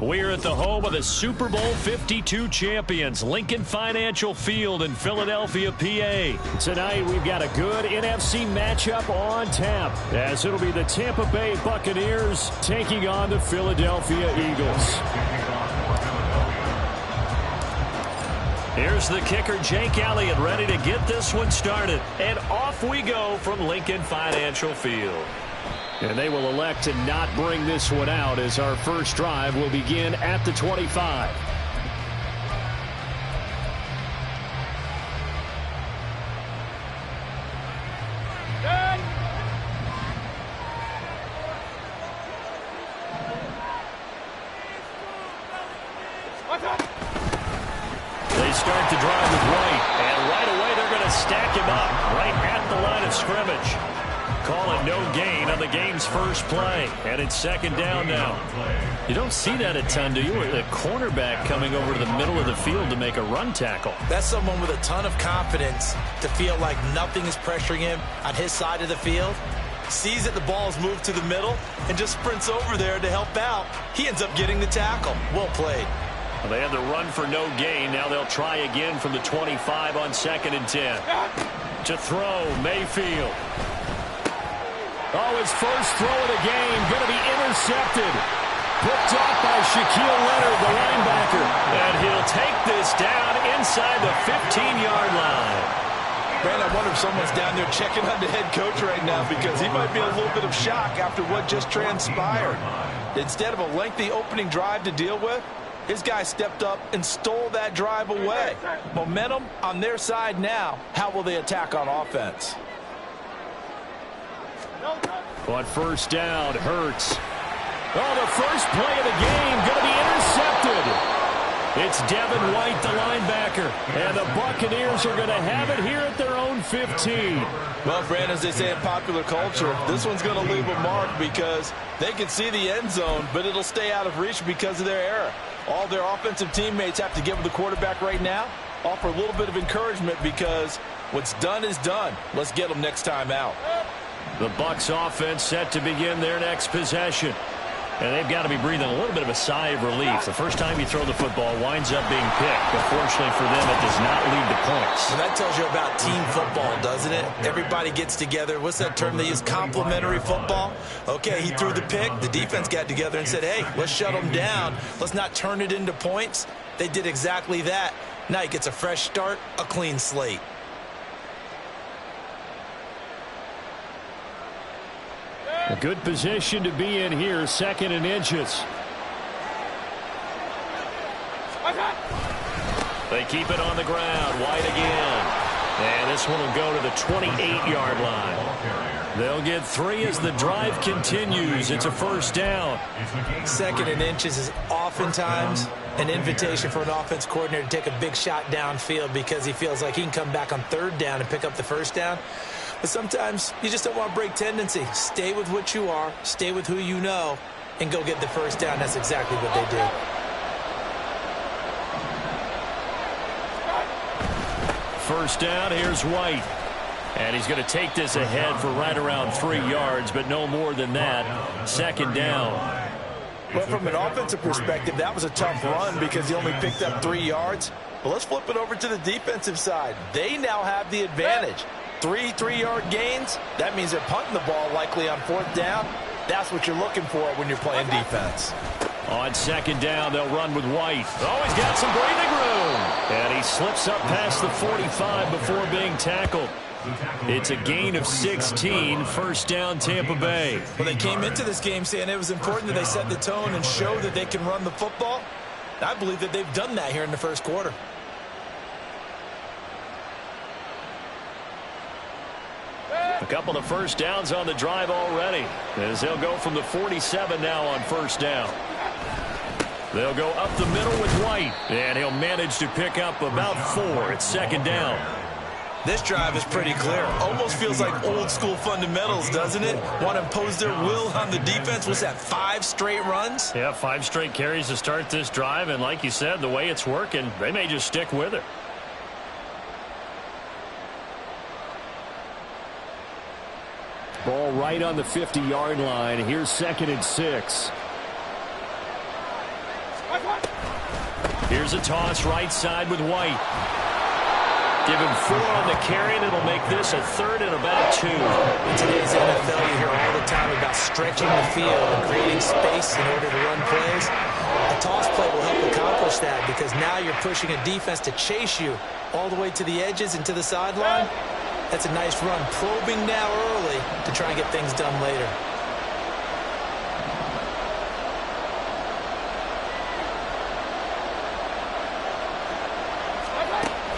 We're at the home of the Super Bowl 52 champions, Lincoln Financial Field in Philadelphia, PA. Tonight, we've got a good NFC matchup on tap, as it'll be the Tampa Bay Buccaneers taking on the Philadelphia Eagles. Here's the kicker, Jake Elliott, ready to get this one started. And off we go from Lincoln Financial Field. And they will elect to not bring this one out, as our first drive will begin at the 25. They start the drive with White, and right away they're going to stack him up right at the line of scrimmage. Call it no gain on the game's first play. And it's second down now. You don't see that a ton, do you? A cornerback coming over to the middle of the field to make a run tackle. That's someone with a ton of confidence to feel like nothing is pressuring him on his side of the field. Sees that the ball is moved to the middle and just sprints over there to help out. He ends up getting the tackle. Well played. Well, they had the run for no gain. Now they'll try again from the 25 on 2nd and 10. To throw, Mayfield. Oh, his first throw of the game going to be intercepted. Picked off by Shaquille Leonard, the linebacker. And he'll take this down inside the 15-yard line. Man, I wonder if someone's down there checking on the head coach right now, because he might be in a little bit of shock after what just transpired. Instead of a lengthy opening drive to deal with, his guy stepped up and stole that drive away. Momentum on their side now. How will they attack on offense? On first down, Hurts. Oh, the first play of the game going to be intercepted. It's Devin White, the linebacker. And the Buccaneers are going to have it here at their own 15. Well, Fran, as they say in popular culture, this one's going to leave a mark, because they can see the end zone, but it'll stay out of reach because of their error. All their offensive teammates have to give the quarterback right now, offer a little bit of encouragement, because what's done is done. Let's get them next time out. The Bucs offense set to begin their next possession. And they've got to be breathing a little bit of a sigh of relief. The first time you throw the football winds up being picked. But fortunately for them, it does not lead to points. Well, that tells you about team football, doesn't it? Everybody gets together. What's that term they use? Complementary football? Okay, he threw the pick. The defense got together and said, hey, let's shut them down. Let's not turn it into points. They did exactly that. Now he gets a fresh start, a clean slate. A good position to be in here, 2nd and inches. They keep it on the ground. White again. And this one will go to the 28-yard line. They'll get 3 as the drive continues. It's a first down. 2nd and inches is oftentimes an invitation for an offense coordinator to take a big shot downfield, because he feels like he can come back on 3rd down and pick up the first down. But sometimes you just don't want to break tendency. Stay with what you are, stay with who you know, and go get the first down. That's exactly what they did. First down, here's White. And he's going to take this ahead for right around 3 yards, but no more than that. 2nd down. Well, from an offensive perspective, that was a tough run, because he only picked up 3 yards. But let's flip it over to the defensive side. They now have the advantage. 3 3-yard gains, that means they're punting the ball likely on 4th down. That's what you're looking for when you're playing defense. On 2nd down, they'll run with White. Oh, he's got some breathing room. And he slips up past the 45 before being tackled. It's a gain of 16, first down Tampa Bay. Well, they came into this game saying it was important that they set the tone and show that they can run the football. I believe that they've done that here in the first quarter. A couple of first downs on the drive already, as they'll go from the 47 now on first down. They'll go up the middle with White, and he'll manage to pick up about 4. It's 2nd down. This drive is pretty clear. Almost feels like old school fundamentals, doesn't it? Want to impose their will on the defense. What's that, 5 straight runs? Yeah, 5 straight carries to start this drive, and like you said, the way it's working, they may just stick with it. Ball right on the 50-yard line. Here's 2nd and 6. Here's a toss right side with White. Give him 4 on the carry, and it'll make this a 3rd and about 2. In today's NFL, you hear all the time about stretching the field and creating space in order to run plays. A toss play will help accomplish that because now you're pushing a defense to chase you all the way to the edges and to the sideline. That's a nice run, probing now early to try and get things done later.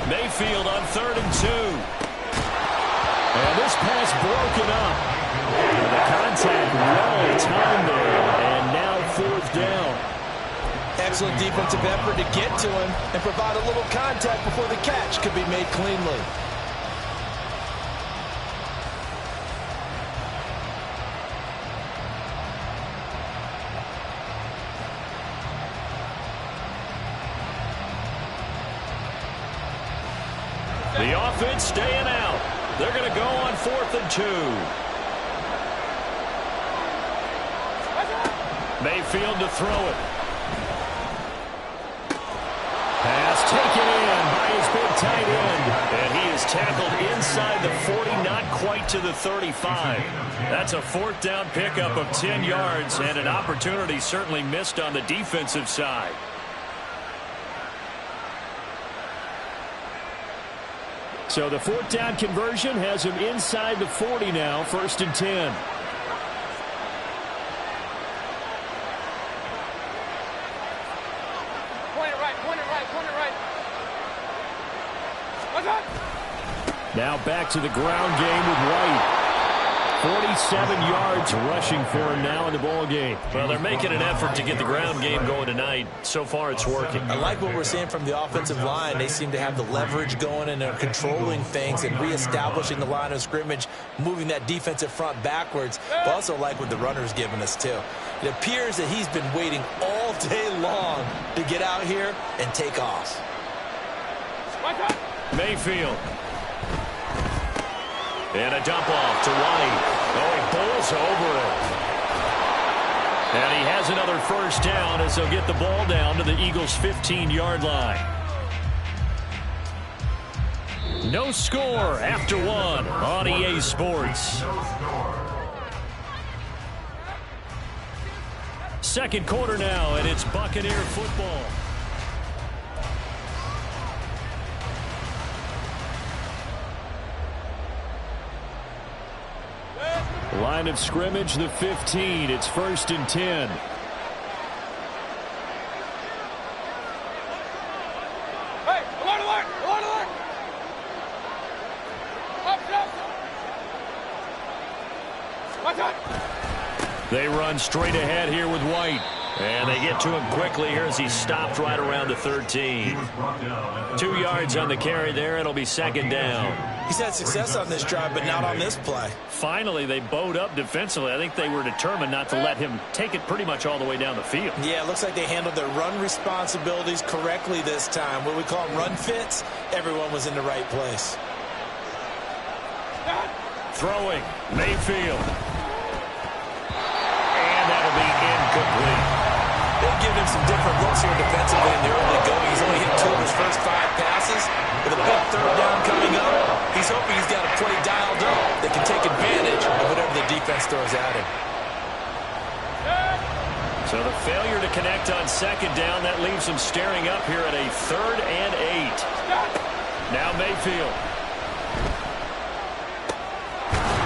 Mayfield on 3rd and 2. And this pass broken up. The contact well timed there, and now 4th down. Excellent defensive effort to get to him and provide a little contact before the catch could be made cleanly. The offense staying out. They're going to go on 4th and 2. Mayfield to throw it. Pass taken in by his big tight end. And he is tackled inside the 40, not quite to the 35. That's a 4th down pickup of 10 yards and an opportunity certainly missed on the defensive side. So the 4th down conversion has him inside the 40 now, 1st and 10. Point it right. Now back to the ground game with White. 47 yards rushing for him now in the ball game. Well, they're making an effort to get the ground game going tonight. So far, it's working. I like what we're seeing from the offensive line. They seem to have the leverage going, and they're controlling things and reestablishing the line of scrimmage, moving that defensive front backwards. But also like what the runner's giving us, too. It appears that he's been waiting all day long to get out here and take off. Mayfield. And a dump off to White. Oh, he bowls over it. And he has another 1st down as they'll get the ball down to the Eagles' 15-yard line. No score after 1 on EA Sports. 2nd quarter now, and it's Buccaneer football. Line of scrimmage, the 15. It's 1st and 10. Hey, alert! Up. They run straight ahead here with White. And they get to him quickly here as he stopped right around the 13. 2 yards on the carry there. It'll be 2nd down. He's had success on this drive, but not on this play. Finally, they bowed up defensively. I think they were determined not to let him take it pretty much all the way down the field. Yeah, it looks like they handled their run responsibilities correctly this time. What we call run fits, everyone was in the right place. Throwing, Mayfield. And that'll be incomplete. They've given him some different looks here defensively in the early going. He's only hit 2 of his first 5 passes. With a big 3rd down coming up, he's hoping he's got a play dialed up that can take advantage of whatever the defense throws at him. So the failure to connect on 2nd down, that leaves him staring up here at a 3rd and 8. Now Mayfield.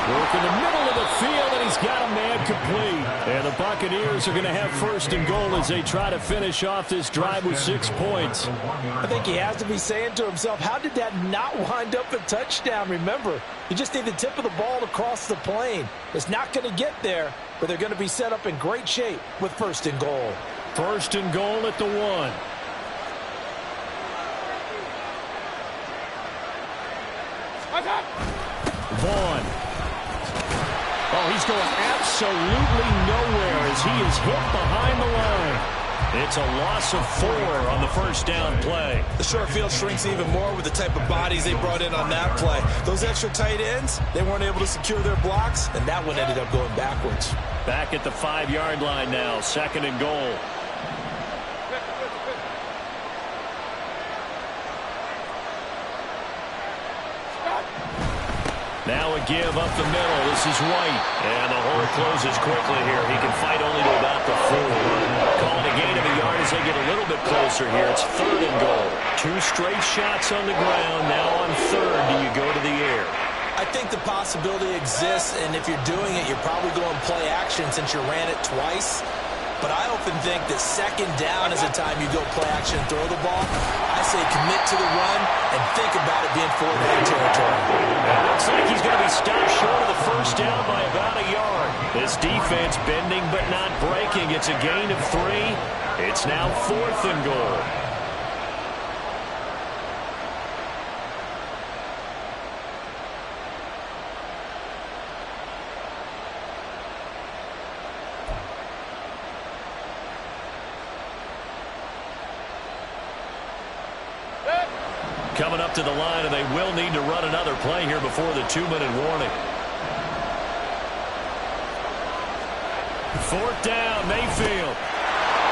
Work in the middle of the field, and he's got a man complete. And the Buccaneers are going to have 1st and goal as they try to finish off this drive with 6 points. I think he has to be saying to himself, how did that not wind up a touchdown? Remember, you just need the tip of the ball to cross the plane. It's not going to get there, but they're going to be set up in great shape with 1st and goal. 1st and goal at the 1. Vaughn. Oh, he's going absolutely nowhere as he is hit behind the line. It's a loss of 4 on the 1st down play. The short field shrinks even more with the type of bodies they brought in on that play. Those extra tight ends, they weren't able to secure their blocks, and that one ended up going backwards. Back at the 5-yard line now, 2nd and goal. Now a give up the middle. This is White. And the hole closes quickly here. He can fight only to about the 4. Calling a gain of a yard as they get a little bit closer here. It's 3rd and goal. 2 straight shots on the ground. Now on 3rd, do you go to the air? I think the possibility exists, and if you're doing it, you're probably going play action since you ran it twice. But I often think that 2nd down is the time you go play action and throw the ball. I say commit to the run and think about it being 4-down territory. It looks like he's going to be stopped short of the 1st down by about a yard. This defense bending but not breaking. It's a gain of 3. It's now 4th and goal. Coming up to the line, and they will need to run another play here before the 2-minute warning. 4th down, Mayfield.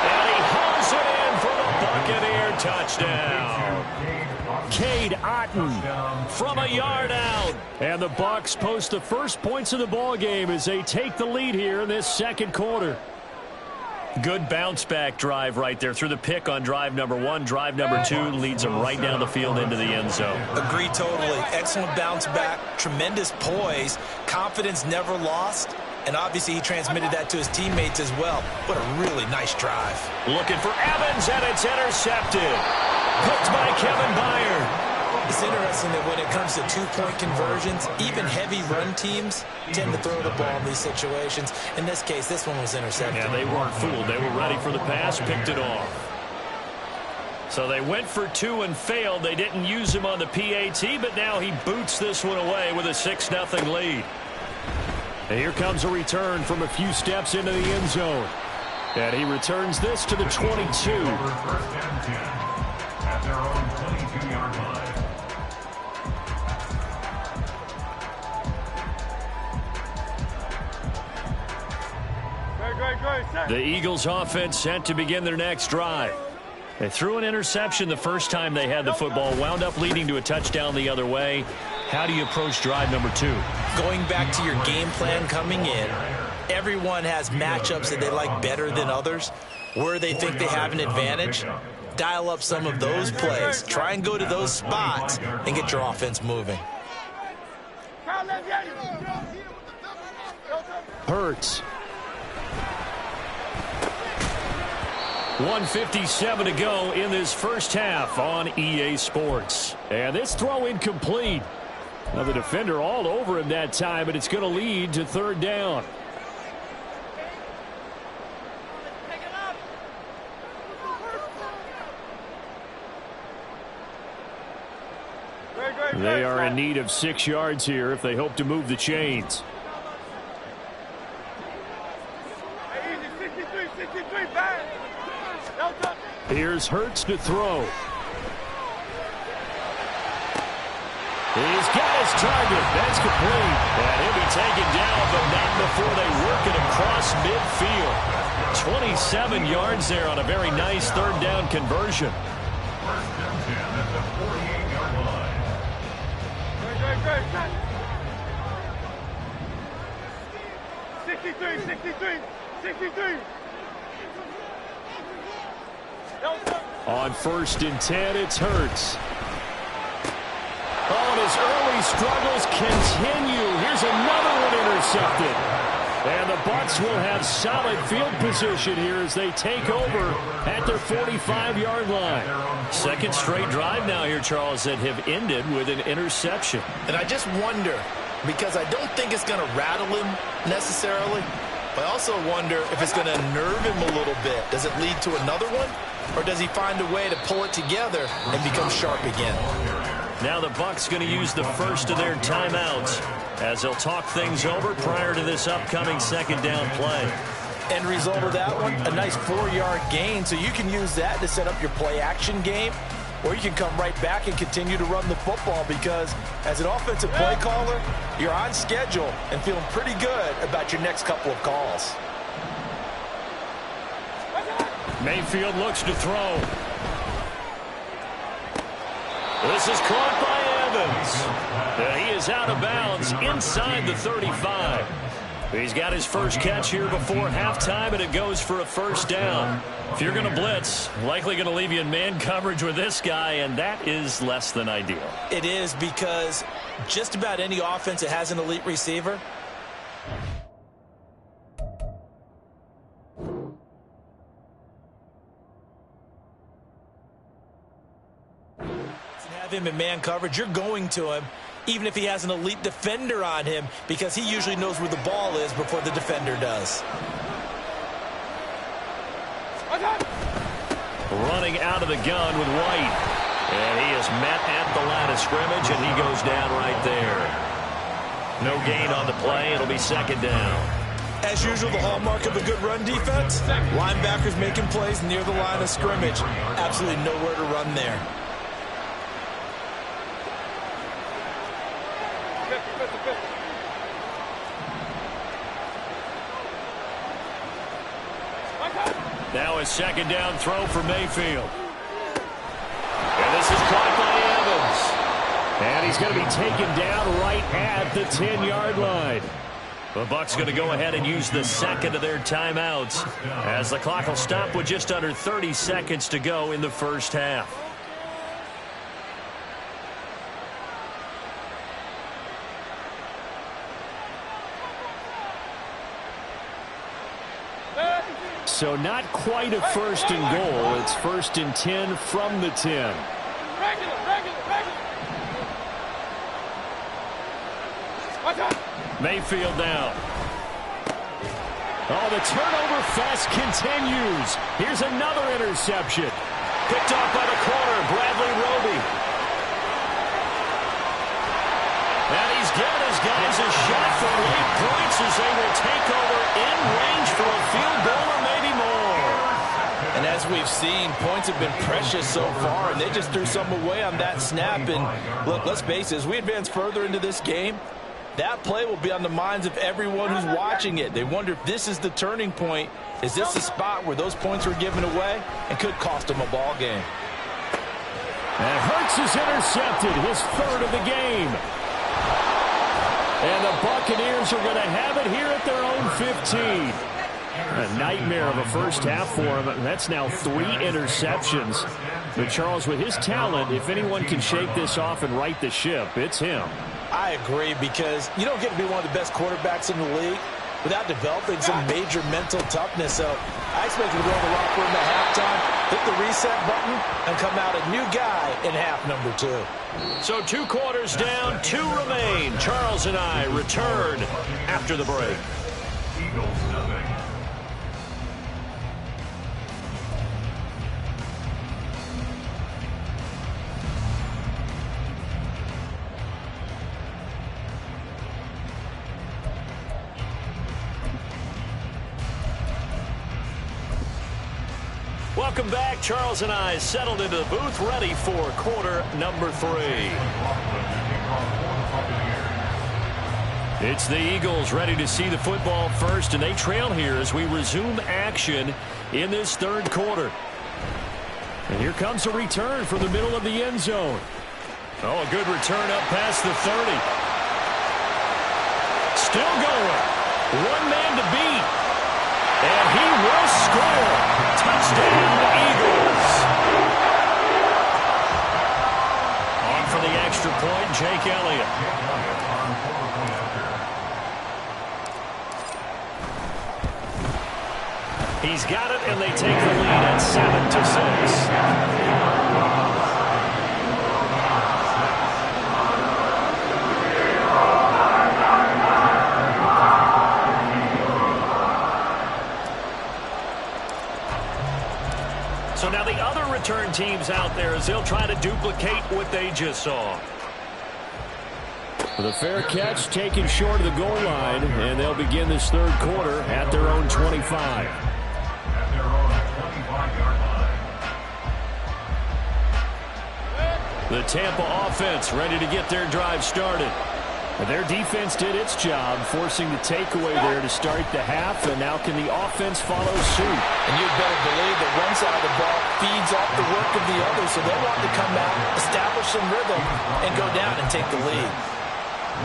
And he hauls it in for the Buccaneer touchdown. Cade Otton from a yard out. And the Bucs post the first points of the ball game as they take the lead here in this 2nd quarter. Good bounce-back drive right there through the pick on drive number 1. Drive number 2 leads them right down the field into the end zone. Agree totally. Excellent bounce-back, tremendous poise, confidence never lost, and obviously he transmitted that to his teammates as well. What a really nice drive. Looking for Evans, and it's intercepted. Picked by Kevin Byard. It's interesting that when it comes to 2-point conversions, even heavy run teams tend to throw the ball in these situations. In this case, this one was intercepted. Yeah, they weren't fooled. They were ready for the pass, picked it off. So they went for 2 and failed. They didn't use him on the PAT, but now he boots this one away with a 6-0 lead. And here comes a return from a few steps into the end zone. And he returns this to the 22. At their own 22-yard line. The Eagles offense set to begin their next drive. They threw an interception the first time they had the football, wound up leading to a touchdown the other way. How do you approach drive number 2? Going back to your game plan coming in, everyone has matchups that they like better than others, where they think they have an advantage. Dial up some of those plays. Try and go to those spots and get your offense moving. Hurts. 1:57 to go in this first half on EA Sports. And this throw incomplete. Now the defender all over him that time, but it's going to lead to 3rd down. They are in need of 6 yards here if they hope to move the chains. Here's Hurts to throw. He's got his target. That's complete. And he'll be taken down, but not before they work it across midfield. 27 yards there on a very nice 3rd down conversion. 1st and 10 at the 48-yard line. 63. On 1st and 10, it's Hurts. Oh, and his early struggles continue. Here's another one intercepted. And the Bucs will have solid field position here as they take over at their 45-yard line. 2nd straight drive now here, Charles, that have ended with an interception. And I just wonder, because I don't think it's going to rattle him necessarily, but I also wonder if it's going to nerve him a little bit. Does it lead to another one? Or does he find a way to pull it together and become sharp again? Now the Bucs going to use the first of their timeouts as they'll talk things over prior to this upcoming 2nd down play. End result of that one, a nice 4-yard gain. So you can use that to set up your play action game, or you can come right back and continue to run the football, because as an offensive play caller, you're on schedule and feeling pretty good about your next couple of calls. Mayfield looks to throw. This is caught by Evans. He is out of bounds inside the 35. He's got his first catch here before halftime, and it goes for a first down. If you're going to blitz, likely going to leave you in man coverage with this guy, and that is less than ideal. It is, because just about any offense that has an elite receiver, have him in man coverage, you're going to him even if he has an elite defender on him, because he usually knows where the ball is before the defender does. Running out of the gun with White. And he is met at the line of scrimmage, and he goes down right there. No gain on the play. It'll be second down. As usual, the hallmark of a good run defense, linebackers making plays near the line of scrimmage. Absolutely nowhere to run there. Now a second down throw for Mayfield. And this is caught by Evans. And he's going to be taken down right at the 10-yard line. The Bucs going to go ahead and use the second of their timeouts, as the clock will stop with just under 30 seconds to go in the first half. So not quite a first and goal. It's first and 10 from the 10. Mayfield now. Oh, the turnover fest continues. Here's another interception. Picked off by the corner, Bradley Roby. And he's given his guys a shot for late points as they will take over in range for a field goal or maybe more. And as we've seen, points have been precious so far, and they just threw some away on that snap. And look, let's face it, as we advance further into this game, that play will be on the minds of everyone who's watching it. They wonder if this is the turning point. Is this the spot where those points were given away and could cost them a ball game? And Hurts is intercepted, his third of the game. And the Buccaneers are going to have it here at their own 15. A nightmare of a first half for him. That's now 3 interceptions. But Charles, with his talent, if anyone can shake this off and right the ship, it's him. I agree, because you don't get to be one of the best quarterbacks in the league without developing some major mental toughness. So I expect him to go in the locker room at halftime, hit the reset button, and come out a new guy in half number 2. So 2 quarters down, 2 remain. Charles and I return after the break. Eagles nothing. Welcome back. Charles and I settled into the booth, ready for quarter number 3. It's the Eagles ready to see the football first, and they trail here as we resume action in this third quarter. And here comes a return from the middle of the end zone. Oh, a good return up past the 30. Still going. One man to beat. And he will score. Touchdown, Eagles. On for the extra point, Jake Elliott. He's got it, and they take the lead at 7-6. So now the other return teams out there as they'll try to duplicate what they just saw. The fair catch taken short of the goal line, and they'll begin this third quarter at their own 25. At their own 25-yard line. The Tampa offense ready to get their drive started. But their defense did its job, forcing the takeaway there to start the half, and now can the offense follow suit? And you'd better believe that one side of the ball feeds off the work of the other, so they'll want to come out, establish some rhythm, and go down and take the lead.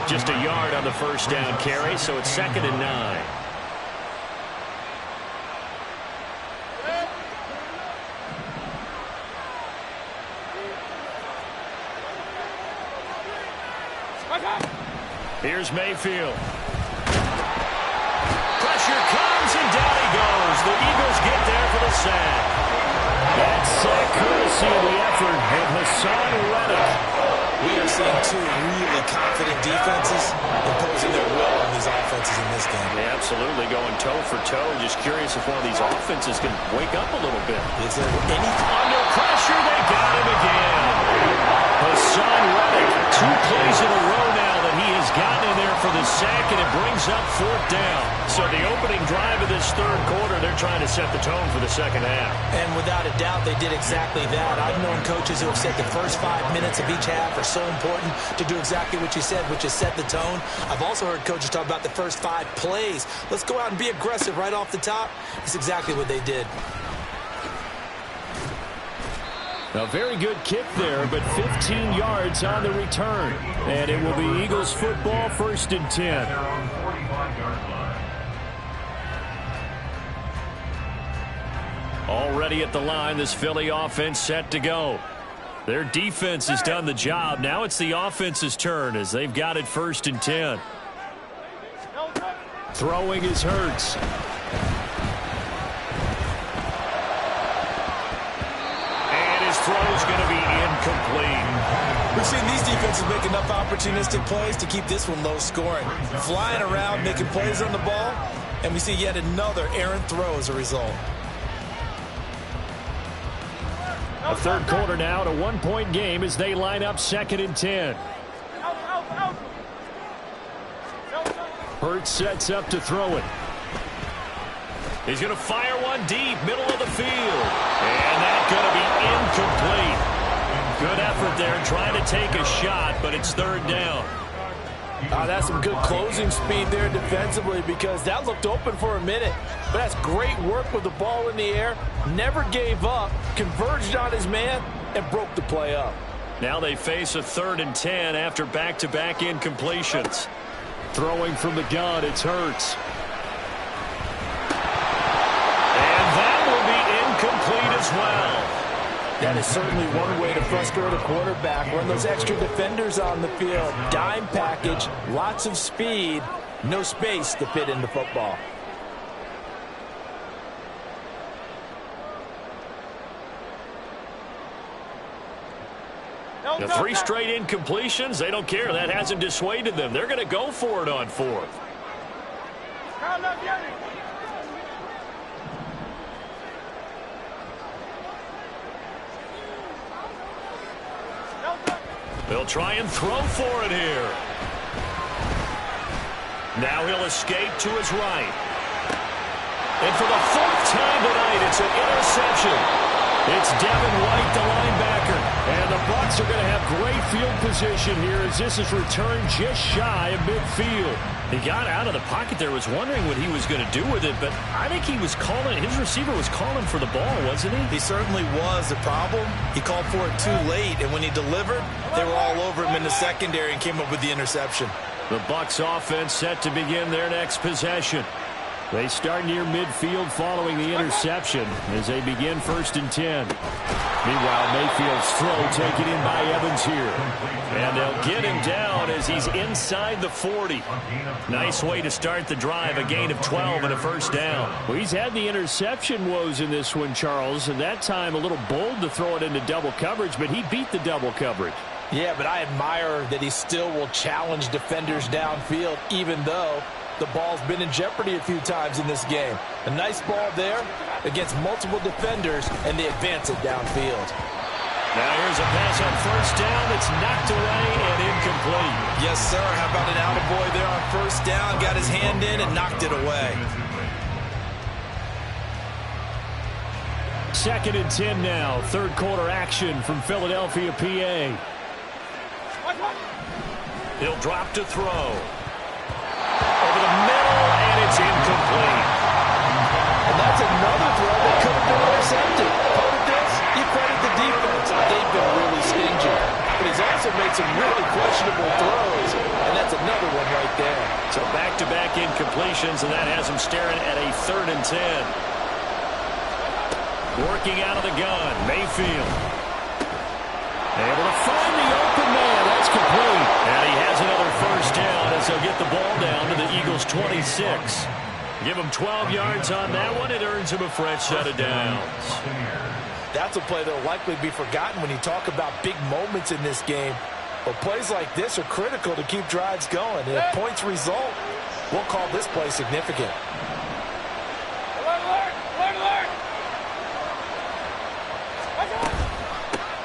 Just a yard on the first down carry, so it's 2nd and 9. Here's Mayfield. Pressure comes, and down he goes. The Eagles get there for the sack. That sack courtesy of the effort of Haason Reddick. We are seeing two really confident defenses imposing their will on these offenses in this game. Yeah, absolutely, going toe for toe. Just curious if one of these offenses can wake up a little bit. Is there any... Under pressure, they got him again. Haason Reddick, 2 plays in a row now that he has gotten in there for the sack, and it brings up 4th down. So the opening drive of this 3rd quarter, they're trying to set the tone for the second half. And without a doubt, they did exactly that. I've known coaches who have said the first 5 minutes of each half are so important to do exactly what you said, which is set the tone. I've also heard coaches talk about the first 5 plays. Let's go out and be aggressive right off the top. It's exactly what they did. A very good kick there, but 15 yards on the return. And it will be Eagles football, 1st and 10. Already at the line, this Philly offense set to go. Their defense has done the job. Now it's the offense's turn as they've got it 1st and 10. Throwing is Hurts. Throw's going to be incomplete. We've seen these defenses make enough opportunistic plays to keep this one low scoring. Flying around, making plays on the ball, and we see yet another errant throw as a result. A 3rd quarter now, a 1-point game as they line up 2nd and 10. Hurts sets up to throw it. He's going to fire one deep, middle of the field. And that's going to be incomplete. Good effort there, trying to take a shot, but it's 3rd down. That's some good closing speed there defensively, because that looked open for a minute. But that's great work with the ball in the air. Never gave up, converged on his man, and broke the play up. Now they face a 3rd and 10 after back-to-back incompletions. Throwing from the gun, it's Hurts. Complete as well. That is certainly one way to frustrate a quarterback. Run those extra defenders on the field. Dime package, lots of speed, no space to fit into football. The 3 straight incompletions, they don't care. That hasn't dissuaded them. They're going to go for it on 4th. They'll try and throw for it here. Now he'll escape to his right. And for the 4th time tonight, it's an interception. It's Devin White, the linebacker. And the Bucs are going to have great field position here as this is returned just shy of midfield. He got out of the pocket there, was wondering what he was going to do with it, but I think he was calling, his receiver was calling for the ball, wasn't he? He certainly was. The problem, he called for it too late, and when he delivered, they were all over him in the secondary and came up with the interception. The Bucs offense set to begin their next possession. They start near midfield following the interception as they begin 1st and 10. Meanwhile, Mayfield's throw taken in by Evans here. And they'll get him down as he's inside the 40. Nice way to start the drive, a gain of 12 and a 1st down. Well, he's had the interception woes in this one, Charles, and that time a little bold to throw it into double coverage, but he beat the double coverage. Yeah, but I admire that he still will challenge defenders downfield, even though the ball's been in jeopardy a few times in this game. A nice ball there against multiple defenders, and they advance it downfield. Now here's a pass on 1st down that's knocked away and incomplete. Yes, sir. How about an attaboy there on 1st down? Got his hand in and knocked it away. 2nd and 10 now. 3rd quarter action from Philadelphia, PA. He'll drop to throw. Over the middle, and it's incomplete. And that's another throw that could have been intercepted. Part of this, you credit the defense. They've been really stingy. But he's also made some really questionable throws, and that's another one right there. So back-to-back incompletions, and that has him staring at a 3rd and 10. Working out of the gun, Mayfield. Able to find the open man. That's complete. And he has another first down as they'll get the ball down to the Eagles' 26. Give him 12 yards on that one. It earns him a fresh set of downs. That's a play that will likely be forgotten when you talk about big moments in this game. But plays like this are critical to keep drives going. And if points result, we'll call this play significant.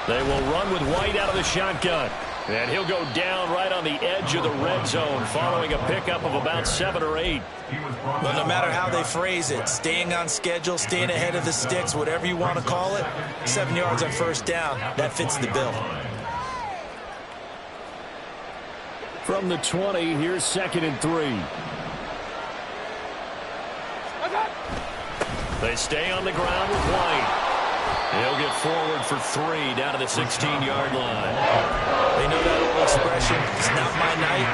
They will run with White out of the shotgun. And he'll go down right on the edge of the red zone following a pickup of about 7 or 8. But no matter how they phrase it, staying on schedule, staying ahead of the sticks, whatever you want to call it, 7 yards on first down, that fits the bill. From the 20, here's 2nd and 3. They stay on the ground with White. He'll get forward for 3 down to the 16-yard line. They know that old expression, it's not my night.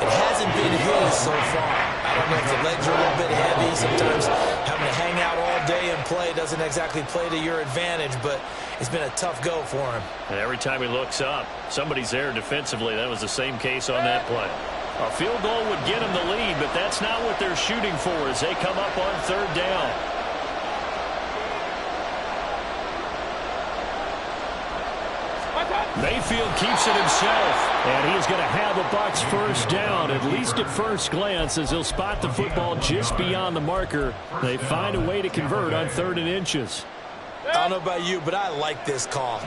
It hasn't been his so far. I don't know if the legs are a little bit heavy. Sometimes having to hang out all day and play doesn't exactly play to your advantage, but it's been a tough go for him. And every time he looks up, somebody's there defensively. That was the same case on that play. A field goal would get him the lead, but that's not what they're shooting for as they come up on 3rd down. Mayfield keeps it himself, and he's going to have a Bucs first down, at least at first glance, as he'll spot the football just beyond the marker. They find a way to convert on 3rd and inches. I don't know about you, but I like this call.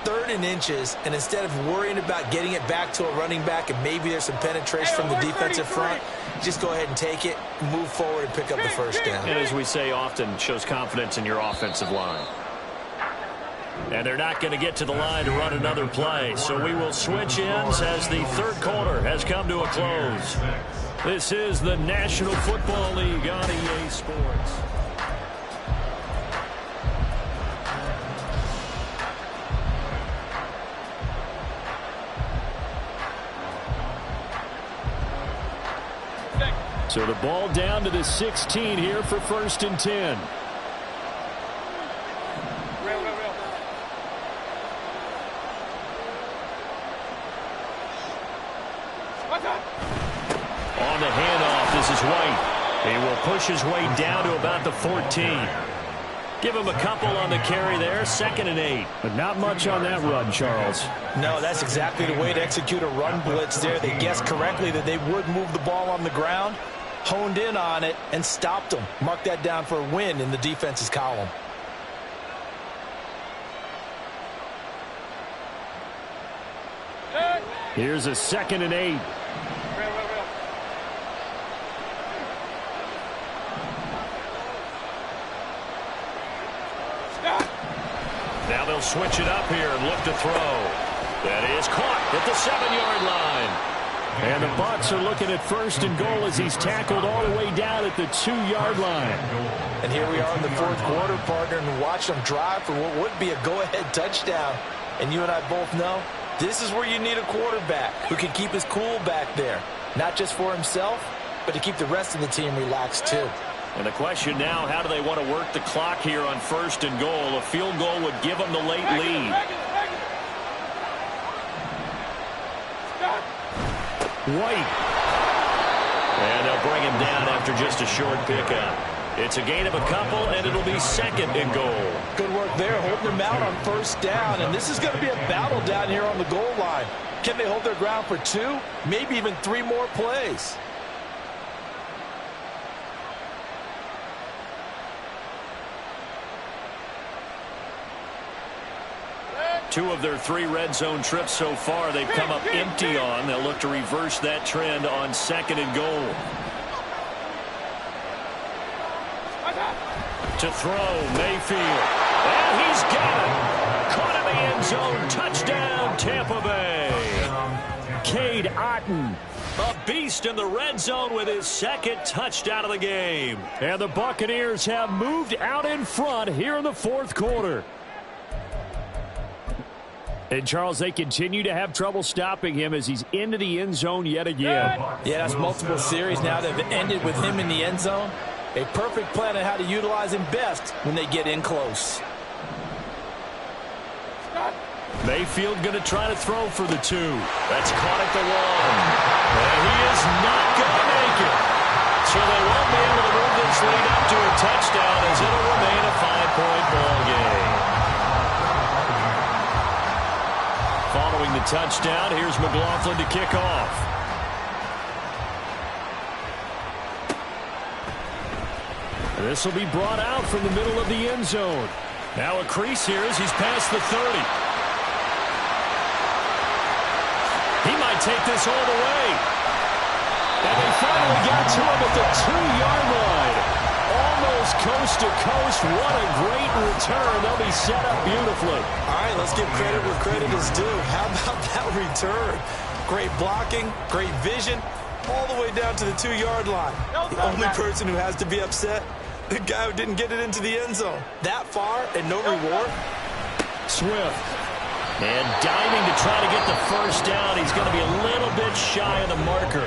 3rd and inches, and instead of worrying about getting it back to a running back and maybe there's some penetration from the defensive front, just go ahead and take it, move forward, and pick up the first down. And as we say often, shows confidence in your offensive line. And they're not going to get to the line to run another play. So we will switch ends as the 3rd quarter has come to a close. This is the National Football League on EA Sports. So the ball down to the 16 here for 1st and 10. On the handoff, this is White. He will push his way down to about the 14. Give him a couple on the carry there, 2nd and 8. But not much on that run, Charles. No, that's exactly the way to execute a run blitz there. They guessed correctly that they would move the ball on the ground, honed in on it, and stopped them. Mark that down for a win in the defense's column. Here's a 2nd and 8. Now they'll switch it up here and look to throw. That is caught at the 7-yard line. And the Bucs are looking at 1st and goal as he's tackled all the way down at the 2-yard line. And here we are in the 4th quarter, partner, and watch them drive for what would be a go-ahead touchdown. And you and I both know this is where you need a quarterback who can keep his cool back there. Not just for himself, but to keep the rest of the team relaxed too. And the question now, how do they want to work the clock here on 1st and goal? A field goal would give them the late lead. White. And they'll bring him down after just a short pickup. It's a gain of a couple, and it'll be 2nd and goal. Good work there, holding them out on 1st down. And this is going to be a battle down here on the goal line. Can they hold their ground for 2, maybe even 3 more plays? Two of their 3 red zone trips so far they've come up empty on. They'll look to reverse that trend on 2nd and goal. To throw, Mayfield. And he's got it. Caught in the end zone. Touchdown, Tampa Bay. Cade Otton, a beast in the red zone with his second touchdown of the game. And the Buccaneers have moved out in front here in the fourth quarter. And, Charles, they continue to have trouble stopping him as he's into the end zone yet again. Yeah, that's multiple series now that have ended with him in the end zone. A perfect plan on how to utilize him best when they get in close. Mayfield going to try to throw for the 2. That's caught at the 1. And he is not going to make it. So they won't be able to move this lead up to a touchdown as it'll remain a 5-point ball game. Following the touchdown, here's McLaughlin to kick off. This will be brought out from the middle of the end zone. Now a crease here as he's past the 30. He might take this all the way. And they finally got to him at the 2-yard line. Almost coast to coast. What a great return. They'll be set up beautifully. All right, let's give credit where credit is due. How about that return? Great blocking, great vision, all the way down to the 2-yard line. The only person who has to be upset, the guy who didn't get it into the end zone. That far and no reward. Swift. And diving to try to get the first down. He's going to be a little bit shy of the marker.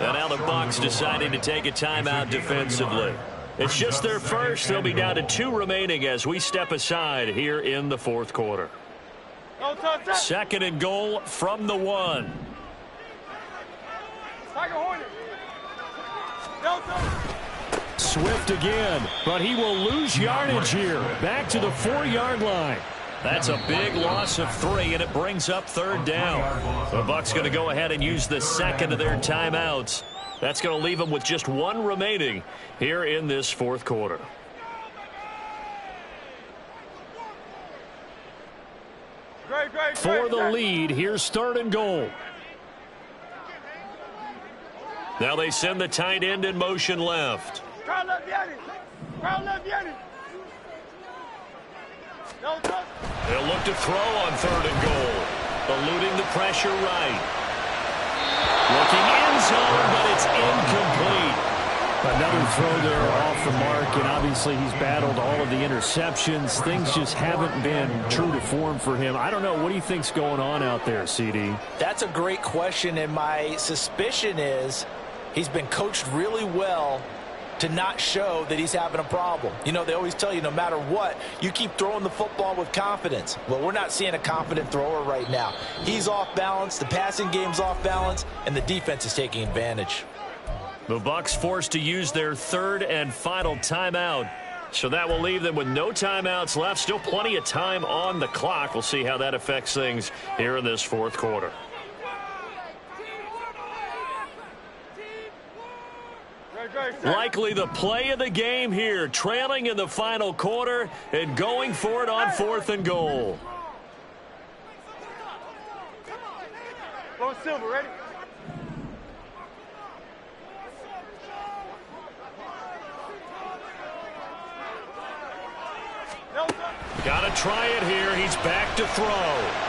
And now the Bucs deciding to take a timeout defensively. It's just their first. They'll be down to 2 remaining as we step aside here in the fourth quarter. Second and goal from the 1. Swift again, but he will lose yardage here. Back to the 4-yard line. That's a big loss of 3, and it brings up third down. The Bucs going to go ahead and use the second of their timeouts. That's going to leave them with just 1 remaining here in this fourth quarter. For the lead, here's third and goal. Now they send the tight end in motion left. They'll look to throw on third and goal. Eluding the pressure right. Looking in zone, but it's incomplete. Another throw there off the mark, and obviously he's battled all of the interceptions. Things just haven't been true to form for him. I don't know. What do you think's going on out there, CD? That's a great question, and my suspicion is he's been coached really well to not show that he's having a problem. You know, they always tell you no matter what, you keep throwing the football with confidence. Well, we're not seeing a confident thrower right now. He's off balance, the passing game's off balance, and the defense is taking advantage. The Bucs forced to use their third and final timeout. So that will leave them with no timeouts left. Still plenty of time on the clock. We'll see how that affects things here in this fourth quarter. Likely the play of the game here, trailing in the final quarter and going for it on fourth and goal. Go Silver, ready? Got to try it here. He's back to throw.